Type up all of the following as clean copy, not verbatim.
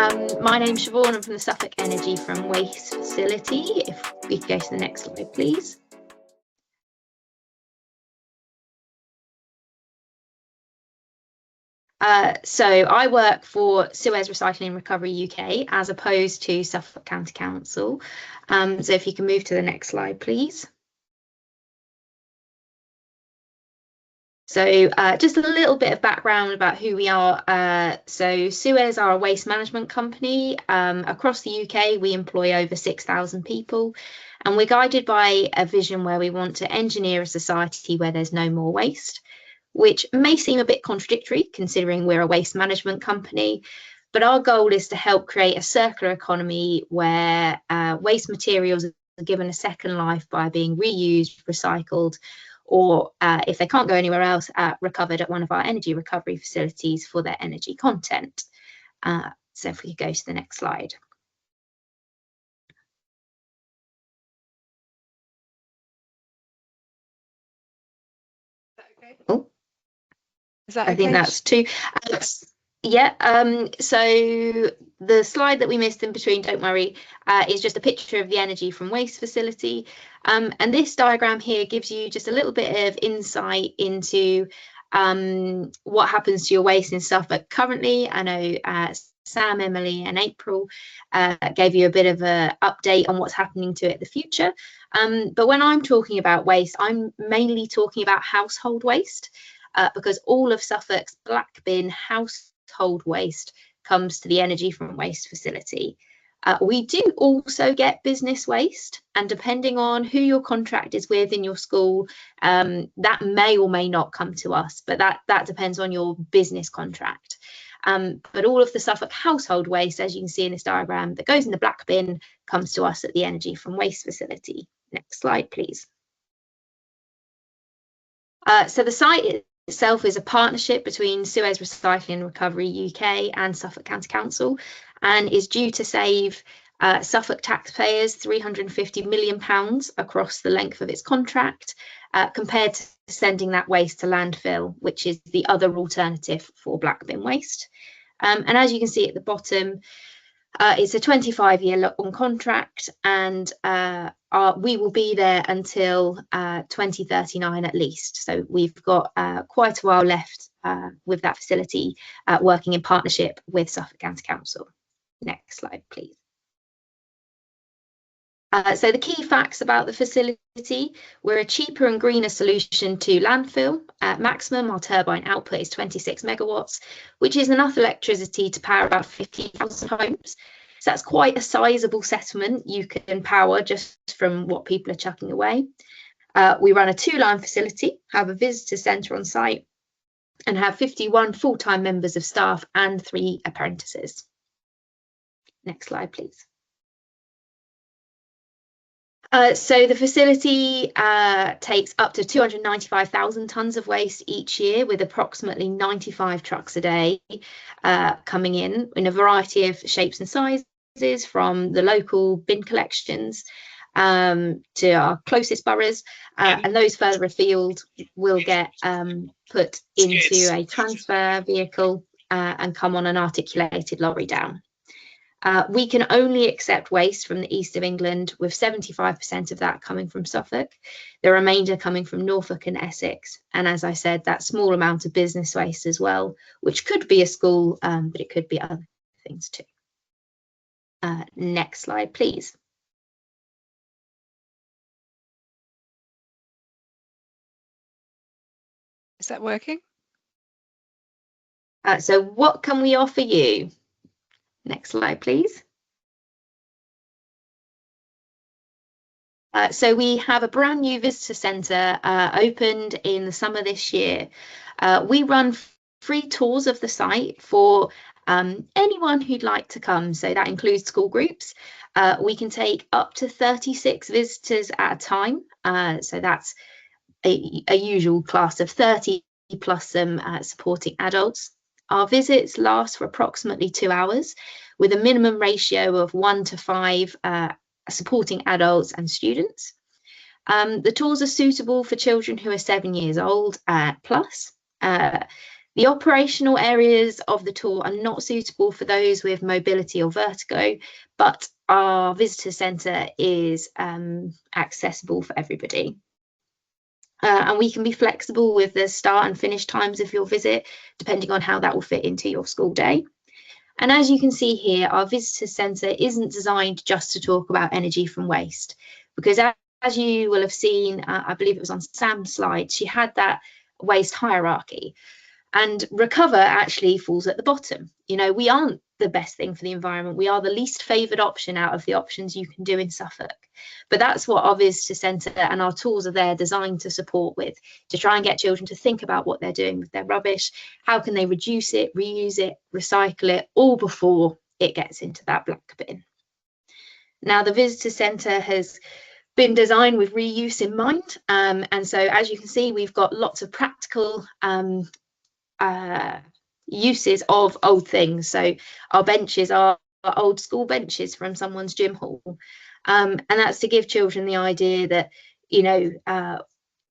My name's Siobhan. I'm from the Suffolk Energy from Waste facility. If we could go to the next slide, please. So I work for Suez Recycling and Recovery UK as opposed to Suffolk County Council. So if you can move to the next slide, please. So just a little bit of background about who we are. So Suez are a waste management company. Across the UK, we employ over 6,000 people, and we're guided by a vision where we want to engineer a society where there's no more waste, which may seem a bit contradictory considering we're a waste management company. But our goal is to help create a circular economy where waste materials are given a second life by being reused, recycled, or if they can't go anywhere else, recovered at one of our energy recovery facilities for their energy content. So if we could go to the next slide. Okay. Oh, is that okay? I think that's two. Yeah, so the slide that we missed in between, don't worry, is just a picture of the energy from waste facility. And this diagram here gives you just a little bit of insight into what happens to your waste in Suffolk currently. I know Sam, Emily and April gave you a bit of an update on what's happening to it in the future. But when I'm talking about waste, I'm mainly talking about household waste. Because all of Suffolk's black bin household waste comes to the energy from waste facility. We do also get business waste, and depending on who your contract is with in your school, that may or may not come to us, but that depends on your business contract. But all of the Suffolk household waste, as you can see in this diagram, that goes in the black bin comes to us at the energy from waste facility. Next slide, please. So the site itself is a partnership between Suez Recycling and Recovery UK and Suffolk County Council, and is due to save Suffolk taxpayers £350 million across the length of its contract, compared to sending that waste to landfill, which is the other alternative for black bin waste. And as you can see at the bottom, it's a 25-year long contract, and we will be there until 2039 at least. So we've got quite a while left with that facility, working in partnership with Suffolk County Council. Next slide, please. So the key facts about the facility: we're a cheaper and greener solution to landfill. Maximum our turbine output is 26 megawatts, which is enough electricity to power about 15,000 homes. So that's quite a sizable settlement you can power just from what people are chucking away. We run a 2-line facility, have a visitor centre on site, and have 51 full-time members of staff and 3 apprentices. Next slide, please. So the facility takes up to 295,000 tonnes of waste each year, with approximately 95 trucks a day coming in a variety of shapes and sizes, from the local bin collections to our closest boroughs, and those further afield will get put into a transfer vehicle and come on an articulated lorry down. We can only accept waste from the east of England, with 75% of that coming from Suffolk, the remainder coming from Norfolk and Essex, and as I said, that small amount of business waste as well, which could be a school, but it could be other things too. Next slide, please. Is that working? So what can we offer you? Next slide, please. So we have a brand new visitor centre opened in the summer this year. We run free tours of the site for anyone who'd like to come. So that includes school groups. We can take up to 36 visitors at a time. So that's a usual class of 30 plus some supporting adults. Our visits last for approximately 2 hours, with a minimum ratio of 1 to 5 supporting adults and students. The tours are suitable for children who are 7 years old plus. The operational areas of the tour are not suitable for those with mobility or vertigo, but our visitor centre is accessible for everybody. And we can be flexible with the start and finish times of your visit, depending on how that will fit into your school day. And as you can see here, our visitor centre isn't designed just to talk about energy from waste, because as you will have seen, I believe it was on Sam's slide, she had that waste hierarchy. And recover actually falls at the bottom. You know, we aren't the best thing for the environment. We are the least favoured option out of the options you can do in Suffolk. But that's what our visitor centre and our tools are there designed to support with, to try and get children to think about what they're doing with their rubbish. How can they reduce it, reuse it, recycle it, all before it gets into that black bin. Now, the visitor centre has been designed with reuse in mind. And so, as you can see, we've got lots of practical uses of old things. So our benches are old school benches from someone's gym hall, and that's to give children the idea that, you know,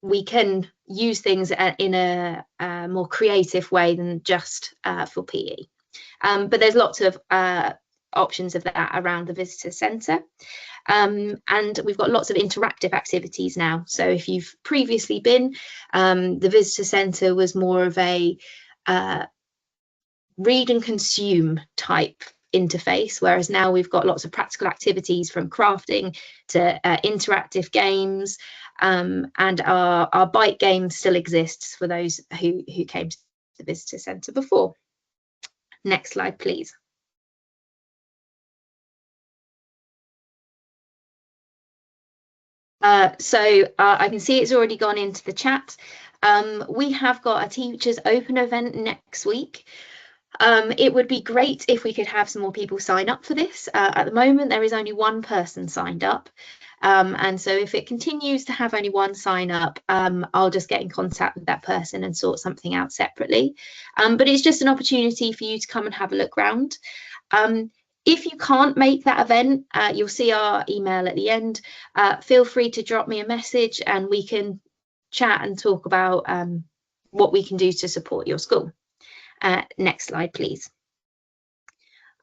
we can use things in a more creative way than just for PE. But there's lots of options of that around the visitor centre. And we've got lots of interactive activities now. So if you've previously been, the visitor centre was more of a read and consume type interface, whereas now we've got lots of practical activities from crafting to interactive games, and our bike game still exists for those who came to the visitor centre before. Next slide, please. So I can see it's already gone into the chat. We have got a teachers open event next week. It would be great if we could have some more people sign up for this. At the moment, there is only one person signed up. And so if it continues to have only one sign up, I'll just get in contact with that person and sort something out separately. But it's just an opportunity for you to come and have a look round. If you can't make that event, you'll see our email at the end. Feel free to drop me a message and we can chat and talk about what we can do to support your school. Next slide, please.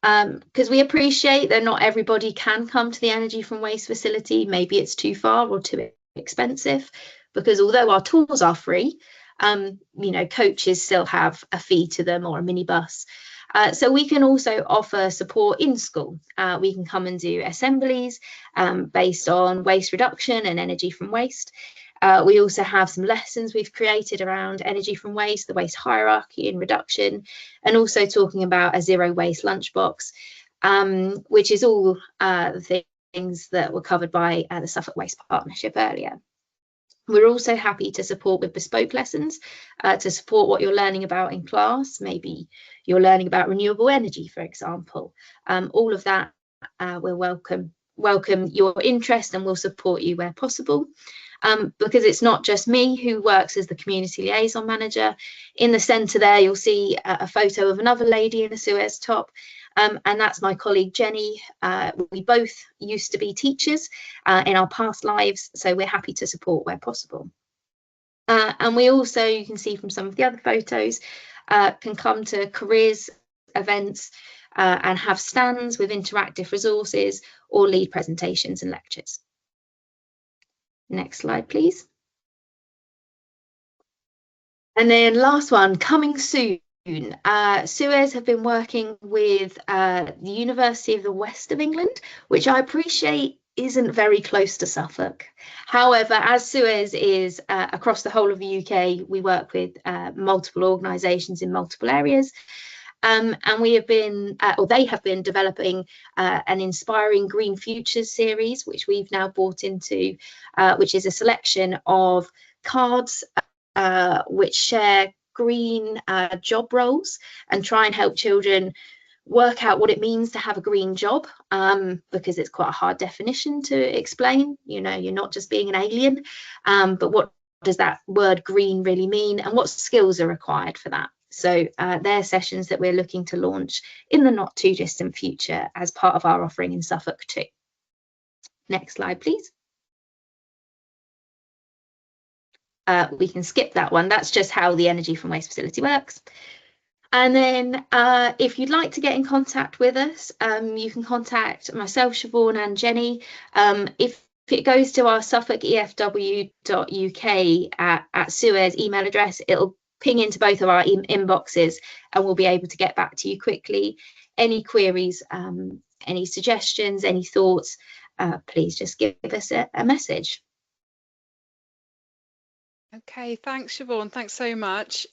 Because we appreciate that not everybody can come to the energy from waste facility. Maybe it's too far or too expensive, because although our tours are free, you know, coaches still have a fee to them or a minibus. So we can also offer support in school. We can come and do assemblies based on waste reduction and energy from waste. We also have some lessons we've created around energy from waste, the waste hierarchy and reduction, and also talking about a zero waste lunchbox, which is all the things that were covered by the Suffolk Waste Partnership earlier. We're also happy to support with bespoke lessons to support what you're learning about in class. Maybe you're learning about renewable energy, for example. All of that will welcome your interest and will support you where possible. Because it's not just me who works as the community liaison manager. In the centre there, you'll see a photo of another lady in a Suez top, and that's my colleague Jenny. We both used to be teachers in our past lives, so we're happy to support where possible. And we also, you can see from some of the other photos, can come to careers events and have stands with interactive resources or lead presentations and lectures. Next slide, please. And then last one, coming soon. Suez have been working with the University of the West of England, which I appreciate isn't very close to Suffolk. However, as Suez is across the whole of the UK, we work with multiple organisations in multiple areas. And we have been, or they have been developing an Inspiring Green Futures series, which we've now bought into, which is a selection of cards which share green job roles and try and help children work out what it means to have a green job, because it's quite a hard definition to explain. You know, you're not just being an alien, but what does that word green really mean and what skills are required for that? So they're sessions that we're looking to launch in the not too distant future as part of our offering in Suffolk too. Next slide, please. we can skip that one. That's just how the energy from waste facility works. And then if you'd like to get in contact with us, you can contact myself, Siobhan, and Jenny. If it goes to our suffolkefw.uk at Suez email address, it'll ping into both of our inboxes, and we'll be able to get back to you quickly. Any queries, any suggestions, any thoughts, please just give us a message. Okay, thanks, Siobhan. Thanks so much.